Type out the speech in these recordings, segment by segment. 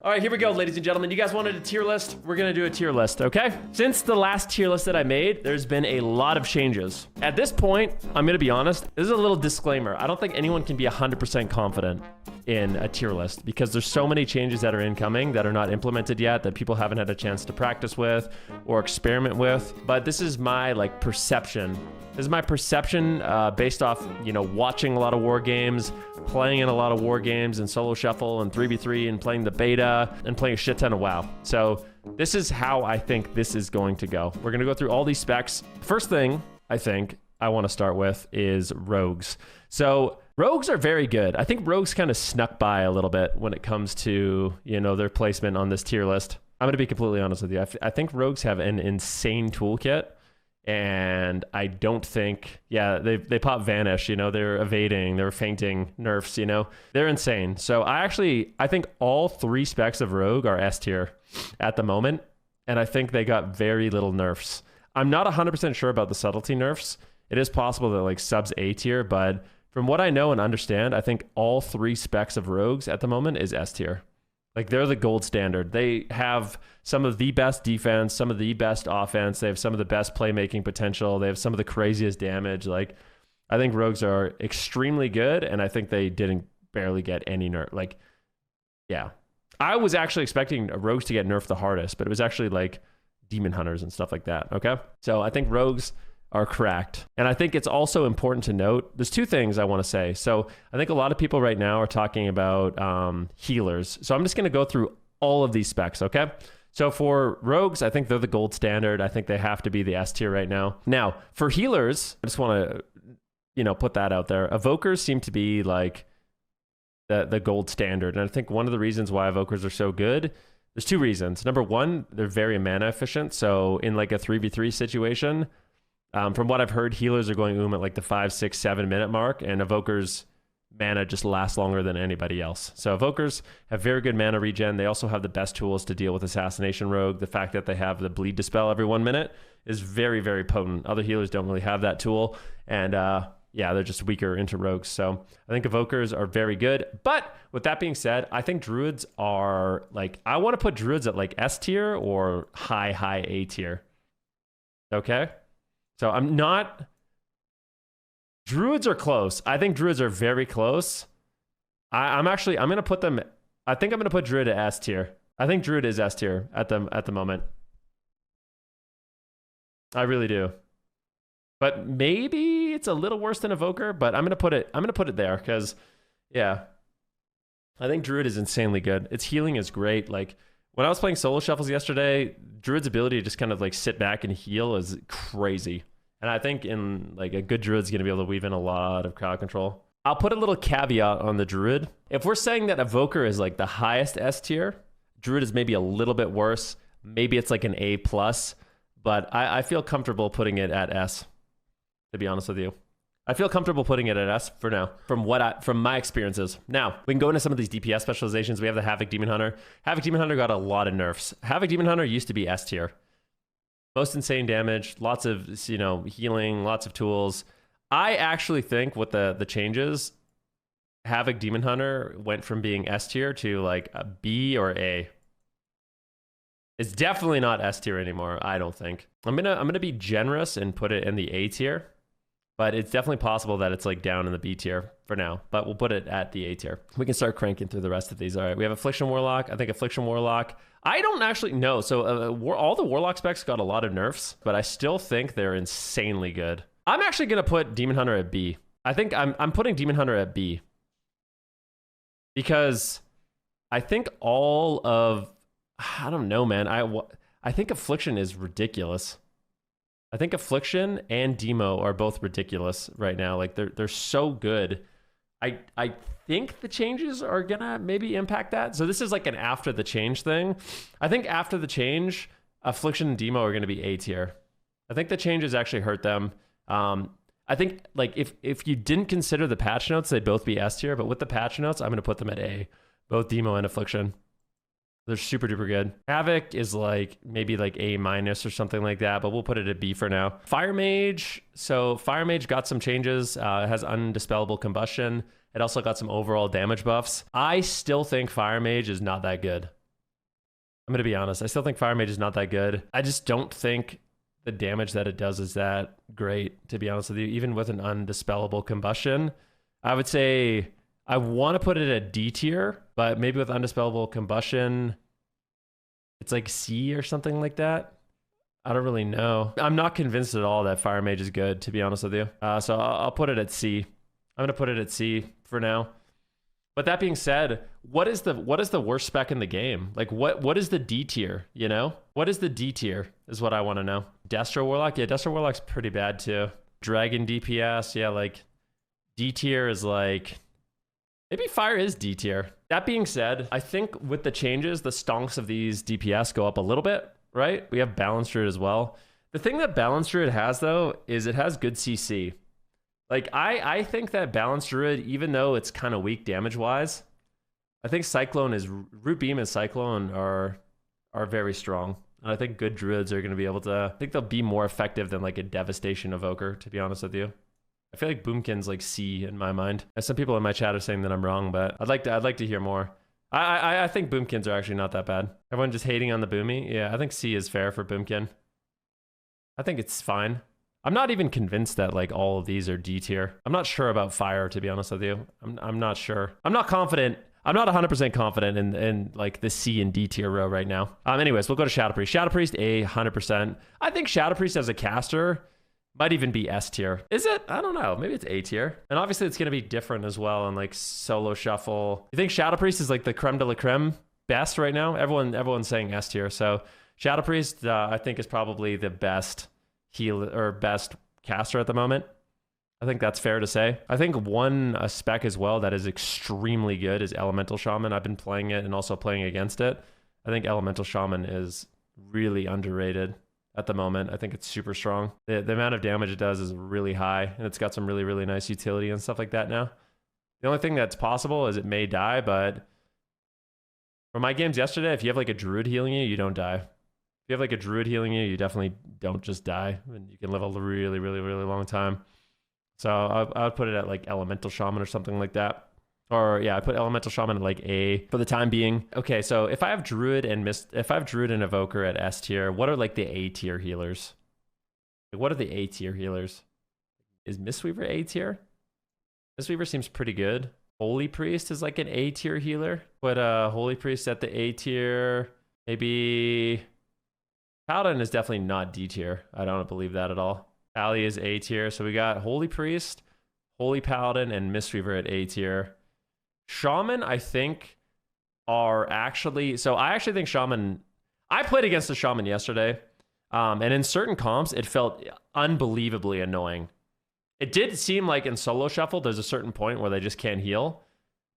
All right, here we go, ladies and gentlemen. You guys wanted a tier list? We're gonna do a tier list, okay? Since the last tier list that I made, there's been a lot of changes. At this point, I'm gonna be honest, this is a little disclaimer. I don't think anyone can be 100% confident in a tier list because there's so many changes that are incoming that are not implemented yet that people haven't had a chance to practice with or experiment with. But this is my perception. This is my perception based off, watching a lot of war games, playing in a lot of war games and solo shuffle and 3v3 and playing the beta and playing a shit ton of WoW. So this is how I think this is going to go. We're going to go through all these specs. First thing I think I want to start with is rogues. So rogues are very good. I think rogues kind of snuck by a little bit when it comes to, their placement on this tier list. I'm going to be completely honest with you. I think rogues have an insane toolkit. And I don't think, they pop vanish, they're evading, they're feinting nerfs, they're insane. So I think all three specs of rogue are S tier at the moment. And I think they got very little nerfs. I'm not 100% sure about the subtlety nerfs. It is possible that subs A tier, but from what I know and understand, I think all three specs of rogues at the moment is S tier. They're the gold standard. They have some of the best defense, some of the best offense. They have some of the best playmaking potential. They have some of the craziest damage. I think rogues are extremely good, and I think they didn't barely get any nerf. I was actually expecting rogues to get nerfed the hardest, but it was actually demon hunters and stuff like that, okay? So I think rogues are cracked. And I think it's also important to note, there's two things I want to say. So I think a lot of people right now are talking about healers. So I'm just going to go through all of these specs, okay? So for rogues, I think they're the gold standard. I think they have to be the S tier right now. Now, for healers, I just want to, put that out there. Evokers seem to be the gold standard. And I think one of the reasons why Evokers are so good, there's two reasons. Number one, they're very mana efficient. So in a 3v3 situation, from what I've heard, healers are going at the 5, 6, 7 minute mark, and Evokers mana just lasts longer than anybody else. So Evokers have very good mana regen. They also have the best tools to deal with Assassination Rogue. The fact that they have the Bleed Dispel every 1 minute is very, very potent. Other healers don't really have that tool, and they're just weaker into rogues. So I think Evokers are very good. But with that being said, I think Druids are I want to put Druids at S tier or high A tier. Okay? So I'm not... Druids are close. I think Druids are very close. I'm going to put them... I think I'm going to put Druid at S tier. I think Druid is S tier at the moment. I really do. But maybe it's a little worse than Evoker, but I'm going to put it there because, I think Druid is insanely good. Its healing is great. When I was playing solo shuffles yesterday, Druid's ability to just kind of sit back and heal is crazy. And I think in a good Druid's going to be able to weave in a lot of crowd control. I'll put a little caveat on the Druid. If we're saying that Evoker is the highest S tier, Druid is maybe a little bit worse. Maybe it's an A+, but I feel comfortable putting it at S, to be honest with you. I feel comfortable putting it at S for now, from my experiences. Now, we can go into some of these DPS specializations. We have the Havoc Demon Hunter. Havoc Demon Hunter got a lot of nerfs. Havoc Demon Hunter used to be S tier. Most insane damage, lots of healing, lots of tools. I actually think with the changes, Havoc Demon Hunter went from being S tier to a B or A. It's definitely not S tier anymore, I don't think. I'm gonna be generous and put it in the A tier. But it's definitely possible that it's down in the B tier for now. But we'll put it at the A tier. We can start cranking through the rest of these. All right, we have Affliction Warlock. I think Affliction Warlock, I don't actually know. So all the Warlock specs got a lot of nerfs, but I still think they're insanely good. I'm actually going to put Demon Hunter at B. I think I'm putting Demon Hunter at B. Because I think all of, I don't know, man. I think Affliction is ridiculous. I think Affliction and Demo are both ridiculous right now. They're so good. I think the changes are gonna maybe impact that. So this is an after the change thing. I think after the change, Affliction and Demo are gonna be A tier. I think the changes actually hurt them. I think if you didn't consider the patch notes, they'd both be S tier. But with the patch notes, I'm gonna put them at A, both Demo and Affliction. They're super duper good. Havoc is maybe A- or something like that, but we'll put it at B for now. Fire Mage. So Fire Mage got some changes. It has undispellable combustion. It also got some overall damage buffs. I still think Fire Mage is not that good. I'm gonna be honest. I still think Fire Mage is not that good. I just don't think the damage that it does is that great, to be honest with you. Even with an undispellable combustion, I would say I want to put it at D tier, but maybe with undispellable combustion, it's like C or something like that. I don't really know. I'm not convinced at all that Fire Mage is good, to be honest with you. So I'll put it at C. I'm gonna put it at C for now. But that being said, what is the worst spec in the game? Like what is the D tier, you know? What is the D tier is what I want to know. Destro Warlock? Yeah, Destro Warlock's pretty bad too. Dragon DPS, yeah, like D tier is like, maybe Fire is D tier. That being said, I think with the changes, the stonks of these DPS go up a little bit, right? We have Balanced Druid as well. The thing that Balanced Druid has though, is it has good CC. Like, I think that Balanced Druid, even though it's kind of weak damage-wise, I think Cyclone is... Root Beam and Cyclone are very strong. And I think good Druids are going to be able to... I think they'll be more effective than, like, a Devastation Evoker, to be honest with you. I feel like Boomkin's, like, C in my mind. And some people in my chat are saying that I'm wrong, but I'd like to hear more. I think Boomkins are actually not that bad. Everyone just hating on the Boomy? Yeah, I think C is fair for Boomkin. I think it's fine. I'm not even convinced that like all of these are D tier. I'm not sure about Fire, to be honest with you. I'm not sure. I'm not confident. I'm not 100% confident in like the C and D tier row right now. Anyways, we'll go to Shadow Priest. Shadow Priest A, 100%. I think Shadow Priest as a caster might even be S tier. Is it? I don't know. Maybe it's A tier. And obviously it's going to be different as well in like solo shuffle. You think Shadow Priest is like the creme de la creme best right now? Everyone's saying S tier. So Shadow Priest, I think, is probably the best heal or best caster at the moment. I think that's fair to say. I think one spec as well that is extremely good is Elemental Shaman. I've been playing it and also playing against it. I think Elemental Shaman is really underrated at the moment. I think it's super strong. The amount of damage it does is really high, and it's got some really, really nice utility and stuff like that now. The only thing that's possible is it may die, but for my games yesterday, if you have like a Druid healing you, you don't die. If you have like a Druid healing you, you definitely don't just die, and you can live a really, really, really long time. So I would put it at like Elemental Shaman or something like that. Or yeah, I put Elemental Shaman at like A for the time being. Okay, so if I have Druid and Evoker at S tier, what are like the A tier healers? Like, what are the A tier healers? Is Mistweaver A tier? Mistweaver seems pretty good. Holy Priest is like an A tier healer. Put Holy Priest at the A tier. Maybe Paladin is definitely not D tier. I don't believe that at all. Ali is A tier. So we got Holy Priest, Holy Paladin, and Mistweaver at A tier. Shaman, I think, are actually... So I actually think Shaman... I played against the Shaman yesterday. And in certain comps, it felt unbelievably annoying. It did seem like in solo shuffle, there's a certain point where they just can't heal.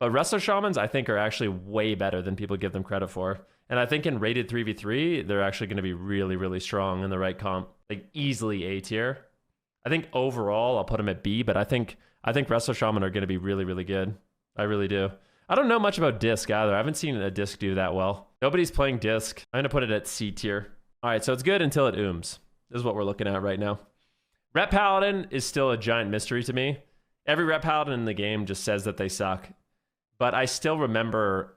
But Resto Shamans, I think, are actually way better than people give them credit for. And I think in rated 3v3, they're actually going to be really, really strong in the right comp. Like, easily A tier. I think overall, I'll put them at B, but I think Resto Shaman are going to be really, really good. I really do. I don't know much about Disc either. I haven't seen a Disc do that well. Nobody's playing Disc. I'm going to put it at C tier. All right, so it's good until it ooms. This is what we're looking at right now. Ret Paladin is still a giant mystery to me. Every Ret Paladin in the game just says that they suck. But I still remember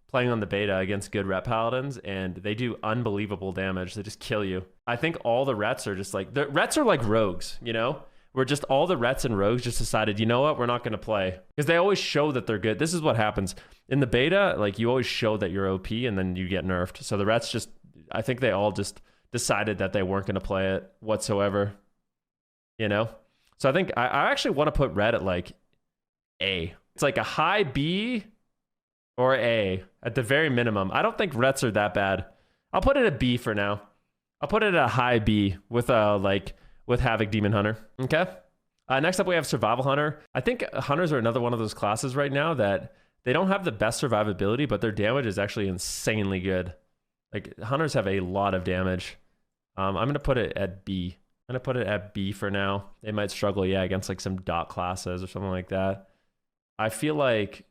playing on the beta against good Ret Paladins, and they do unbelievable damage. They just kill you. I think all the Rets are just like... The Rets are like rogues, you know? Where just all the Rets and rogues just decided, you know what? We're not going to play. Because they always show that they're good. This is what happens. In the beta, like, you always show that you're OP, and then you get nerfed. So the Rets just... I think they all just decided that they weren't going to play it whatsoever. You know? So I think... I actually want to put Red at, like, A. It's like a high B... or A, at the very minimum. I don't think Rets are that bad. I'll put it at B for now. I'll put it at a high B with Havoc Demon Hunter. Okay? Next up, we have Survival Hunter. I think Hunters are another one of those classes right now that they don't have the best survivability, but their damage is actually insanely good. Like, Hunters have a lot of damage. I'm going to put it at B. I'm going to put it at B for now. They might struggle, yeah, against like some dot classes or something like that. I feel like...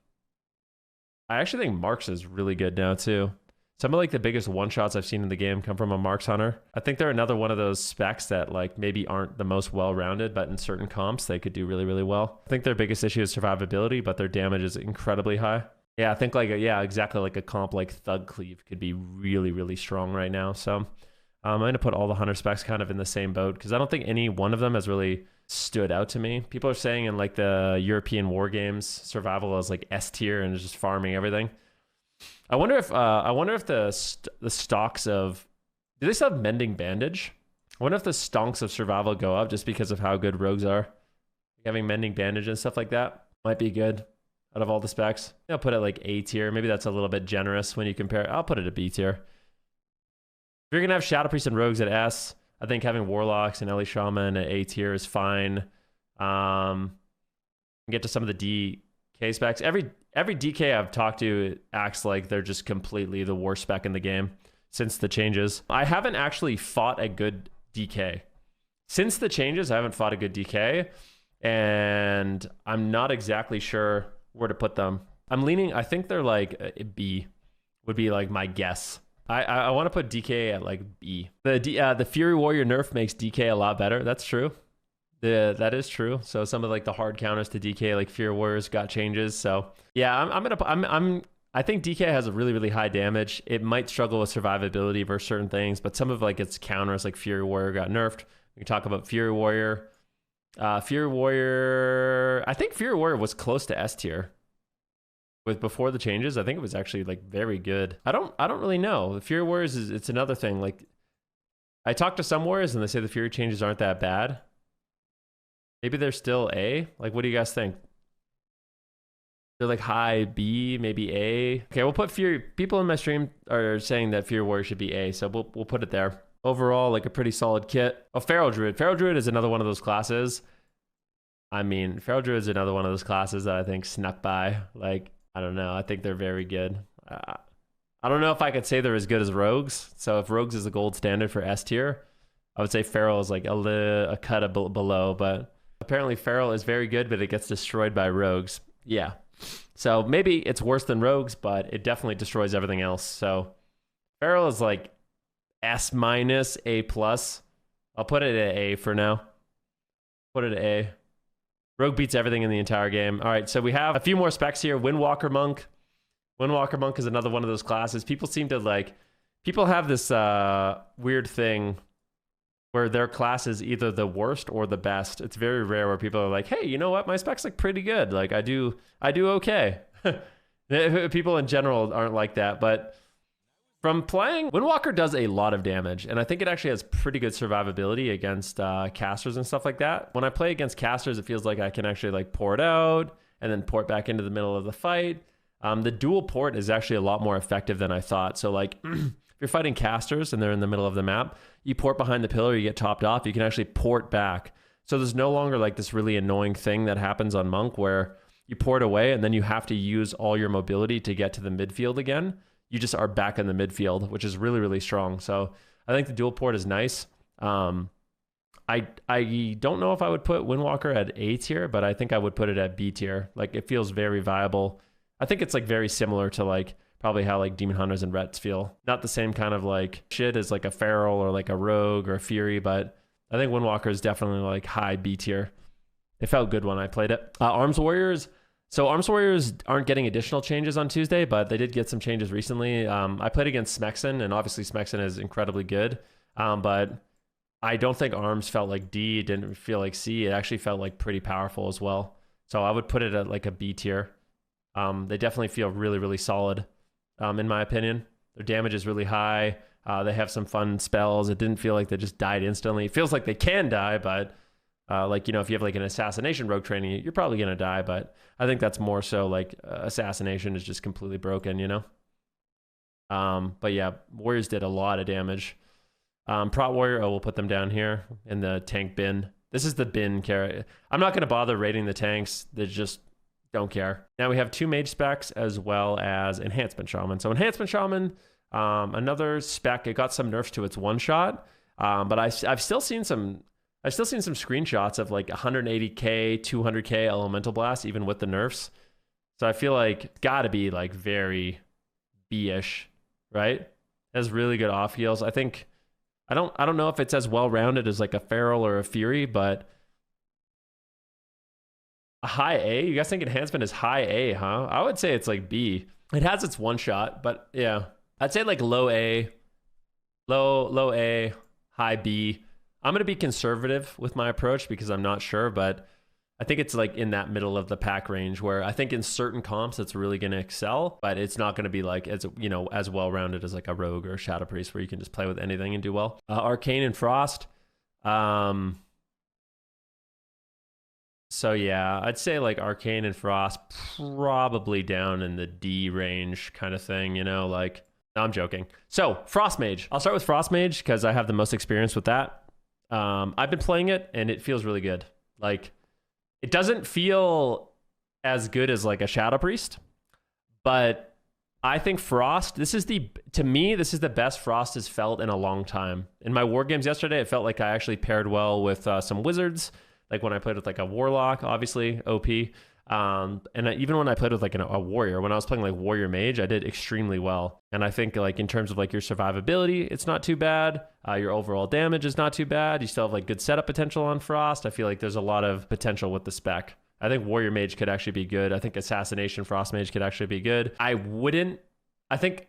I actually think Marks is really good now, too. Some of like the biggest one-shots I've seen in the game come from a Marks Hunter. I think they're another one of those specs that like maybe aren't the most well-rounded, but in certain comps, they could do really, really well. I think their biggest issue is survivability, but their damage is incredibly high. Yeah, I think like yeah, exactly like a comp like Thug Cleave could be really, really strong right now. So I'm going to put all the hunter specs kind of in the same boat because I don't think any one of them has really stood out to me. People are saying in like the European war games, survival is like S tier and is just farming everything. I wonder if the stocks of, do they still have Mending Bandage? I wonder if the stonks of survival go up just because of how good rogues are. Having Mending Bandage and stuff like that might be good out of all the specs. I'll put it like A tier. Maybe that's a little bit generous when you compare it. I'll put it at B tier. If you're going to have Shadow Priest and Rogues at S, I think having Warlocks and Ellie Shaman at A tier is fine. Get to some of the DK specs. Every DK I've talked to acts like they're just completely the worst spec in the game since the changes. I haven't actually fought a good DK. Since the changes, I haven't fought a good DK, and I'm not exactly sure where to put them. I'm leaning, I think they're like B would be like my guess. I want to put DK at like B. The Fury Warrior nerf makes DK a lot better. That's true. That is true. So some of like the hard counters to DK, like Fury Warriors, got changes. So yeah, I think DK has a really, really high damage. It might struggle with survivability versus certain things, but some of like its counters, like Fury Warrior, got nerfed. We can talk about Fury Warrior. Fury Warrior, I think Fury Warrior was close to S tier. With before the changes, I think it was actually like very good. I don't really know. The Fury Warriors it's another thing. Like I talked to some warriors and they say the Fury changes aren't that bad. Maybe they're still A. Like what do you guys think? They're like high B, maybe A. Okay, we'll put Fury. People in my stream are saying that Fury Warrior should be A, so we'll put it there. Overall, like a pretty solid kit. Oh, Feral Druid. Feral Druid is another one of those classes. I mean, Feral Druid is another one of those classes that I think snuck by. Like, I don't know. I think they're very good. I don't know if I could say they're as good as Rogues. So if Rogues is the gold standard for S tier, I would say Feral is like a cut below. But apparently Feral is very good, but it gets destroyed by Rogues. Yeah. So maybe it's worse than Rogues, but it definitely destroys everything else. So Feral is like S minus, A plus. I'll put it at A for now. Put it at A. Rogue beats everything in the entire game. All right, so we have a few more specs here. Windwalker Monk. Windwalker Monk is another one of those classes. People seem to like... People have this weird thing where their class is either the worst or the best. It's very rare where people are like, hey, you know what? My spec's like pretty good. Like I do okay. People in general aren't like that, but from playing, Windwalker does a lot of damage, and I think it actually has pretty good survivability against casters and stuff like that. When I play against casters, it feels like I can actually like pour it out and then port back into the middle of the fight. The dual port is actually a lot more effective than I thought. So like if you're fighting casters and they're in the middle of the map, you port behind the pillar, you get topped off, you can actually port back. So there's no longer like this really annoying thing that happens on Monk where you port away and then you have to use all your mobility to get to the midfield again. You just are back in the midfield, which is really, really strong. So I think the dual port is nice. I don't know if I would put Windwalker at A tier, but I think I would put it at B tier. Like it feels very viable. I think it's like very similar to like probably how like Demon Hunters and Rets feel. Not the same kind of like shit as like a Feral or like a Rogue or a Fury, but I think Windwalker is definitely like high B tier. It felt good when I played it. Arms Warriors. So Arms Warriors aren't getting additional changes on Tuesday, but they did get some changes recently. I played against Smexen, and obviously Smexen is incredibly good, but I don't think Arms felt like D, it didn't feel like C. It actually felt like pretty powerful as well. So I would put it at like a B tier. They definitely feel really, really solid, in my opinion. Their damage is really high. They have some fun spells. It didn't feel like they just died instantly. It feels like they can die, but like, you know, if you have like an assassination rogue training, you're probably going to die, but I think that's more so like assassination is just completely broken, you know? But yeah, Warriors did a lot of damage. Prot Warrior, we'll put them down here in the tank bin. This is the bin carry. I'm not going to bother rating the tanks. They just don't care. Now we have 2 mage specs as well as Enhancement Shaman. So Enhancement Shaman, another spec, it got some nerfs to its one shot, but I've still seen some screenshots of like 180k, 200k elemental blast, even with the nerfs. So I feel like it's got to be like very B-ish, right? It has really good off heals. I think I don't know if it's as well rounded as like a Feral or a Fury, but A high A? You guys think enhancement is high A, huh? I would say it's like B. It has its one shot, but yeah. I'd say like low A, low A, high B. I'm going to be conservative with my approach because I'm not sure, but I think it's like in that middle of the pack range where I think in certain comps it's really going to excel, but it's not going to be like as, you know, as well-rounded as like a rogue or a shadow priest where you can just play with anything and do well. Arcane and Frost. So yeah, I'd say like Arcane and Frost probably down in the D range kind of thing, you know, like, no, I'm joking. So Frost Mage. I'll start with Frost Mage because I have the most experience with that. I've been playing it and it feels really good. Like, it doesn't feel as good as like a Shadow Priest, but I think Frost, to me, this is the best Frost has felt in a long time. In my war games yesterday, it felt like I actually paired well with some wizards. Like when I played with like a warlock, obviously OP. Even when I played with like a warrior, when I was playing like warrior mage, I did extremely well. And I think like in terms of like your survivability, it's not too bad. Your overall damage is not too bad. You still have like good setup potential on Frost. I feel like there's a lot of potential with the spec. I think warrior mage could actually be good. I think assassination Frost mage could actually be good. I think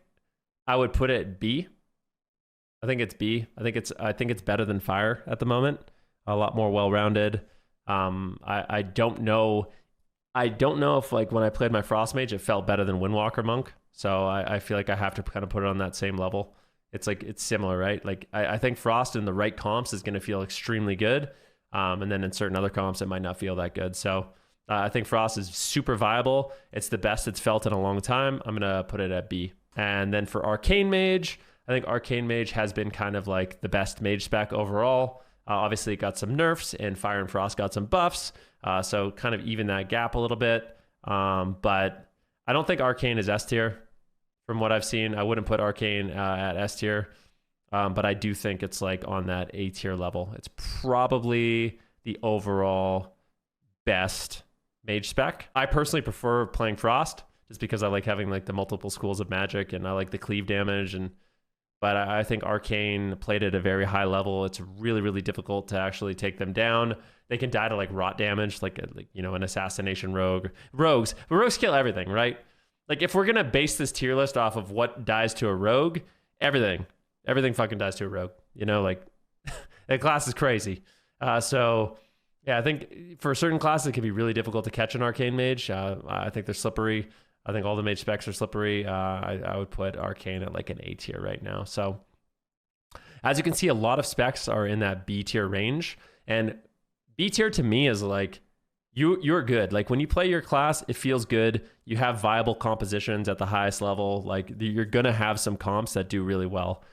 I would put it B. I think it's B. I think it's better than fire at the moment. A lot more well-rounded. I don't know if like when I played my Frost Mage, it felt better than Windwalker Monk. So I feel like I have to kind of put it on that same level. It's like, it's similar, right? Like I think Frost in the right comps is going to feel extremely good. And then in certain other comps, it might not feel that good. So I think Frost is super viable. It's the best it's felt in a long time. I'm going to put it at B. And then for Arcane Mage, I think Arcane Mage has been kind of like the best mage spec overall. Obviously, it got some nerfs, and Fire and Frost got some buffs, so kind of even that gap a little bit. But I don't think Arcane is S tier from what I've seen. I wouldn't put Arcane at S tier, but I do think it's like on that A tier level. It's probably the overall best mage spec. I personally prefer playing Frost just because I like having like the multiple schools of magic, and I like the cleave damage But I think Arcane played at a very high level. It's really, really difficult to actually take them down. They can die to like rot damage, like you know, an assassination rogue. Rogues kill everything, right? Like if we're gonna base this tier list off of what dies to a rogue, everything fucking dies to a rogue. You know, like that class is crazy. So yeah, I think for certain classes it can be really difficult to catch an Arcane Mage. I think they're slippery. I think all the mage specs are slippery. I would put Arcane at like an A tier right now. So as you can see, a lot of specs are in that B tier range. And B tier to me is like, you're good. Like when you play your class, it feels good. You have viable compositions at the highest level. Like you're going to have some comps that do really well.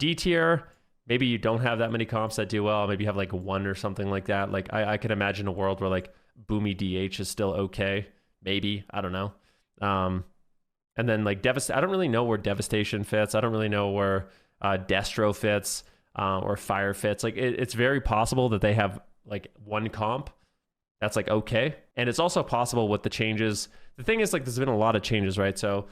D tier, maybe you don't have that many comps that do well. Maybe you have like one or something like that. Like I can imagine a world where like Boomy DH is still okay. Maybe, I don't know. And then like I don't really know where Devastation fits. I don't really know where Destro fits or Fire fits. Like it's very possible that they have like one comp that's like okay. And it's also possible with the changes. The thing is like there's been a lot of changes, right? So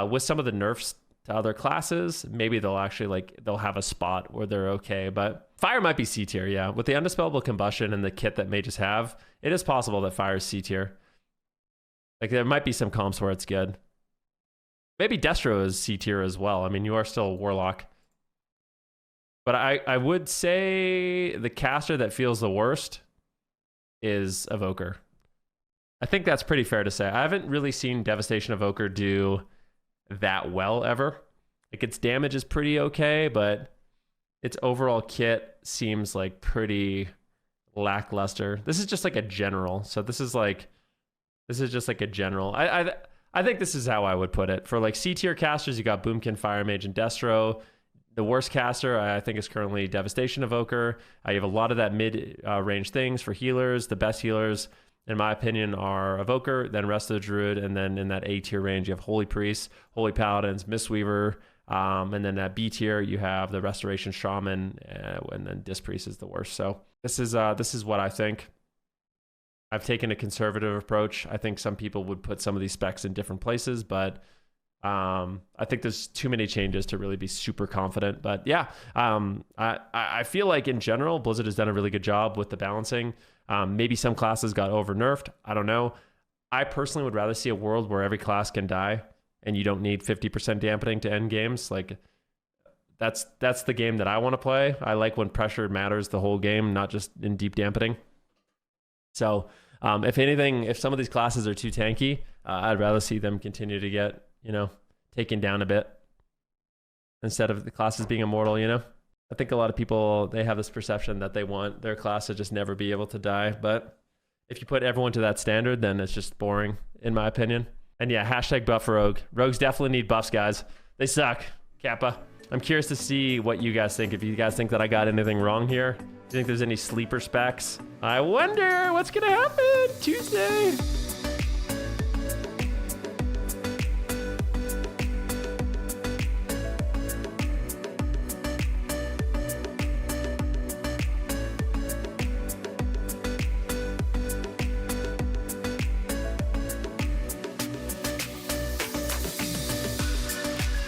with some of the nerfs to other classes, maybe they'll have a spot where they're okay. But Fire might be C tier, yeah. With the Undispellable Combustion and the kit that mages have, it is possible that Fire is C tier. Like there might be some comps where it's good. Maybe Destro is C tier as well. I mean, you are still a Warlock. But I would say the caster that feels the worst is Evoker. I think that's pretty fair to say. I haven't really seen Devastation Evoker do that well ever. Like its damage is pretty okay, but its overall kit seems like pretty lackluster. This is just like a general. So this is just like a general. I think this is how I would put it. For like C tier casters, you got Boomkin, Fire Mage, and Destro. The worst caster, I think, is currently Devastation Evoker. You have a lot of that mid-range things for healers. The best healers, in my opinion, are Evoker, then Resto Druid, and then in that A tier range, you have Holy Priests, Holy Paladins, Mistweaver, and then at B tier, you have the Restoration Shaman, and then Disc Priest is the worst. So this is what I think. I've taken a conservative approach. I think some people would put some of these specs in different places, but I think there's too many changes to really be super confident. But yeah, I feel like in general, Blizzard has done a really good job with the balancing. Maybe some classes got over nerfed. I don't know. I personally would rather see a world where every class can die and you don't need 50% dampening to end games. Like that's the game that I want to play. I like when pressure matters the whole game, not just in deep dampening. So if anything, if some of these classes are too tanky, I'd rather see them continue to get, you know, taken down a bit instead of the classes being immortal, you know? I think a lot of people, they have this perception that they want their class to just never be able to die. But if you put everyone to that standard, then it's just boring, in my opinion. And yeah, hashtag buff rogue. Rogues definitely need buffs, guys. They suck. Kappa. I'm curious to see what you guys think. If you guys think that I got anything wrong here. Do you think there's any sleeper specs? I wonder what's gonna happen Tuesday.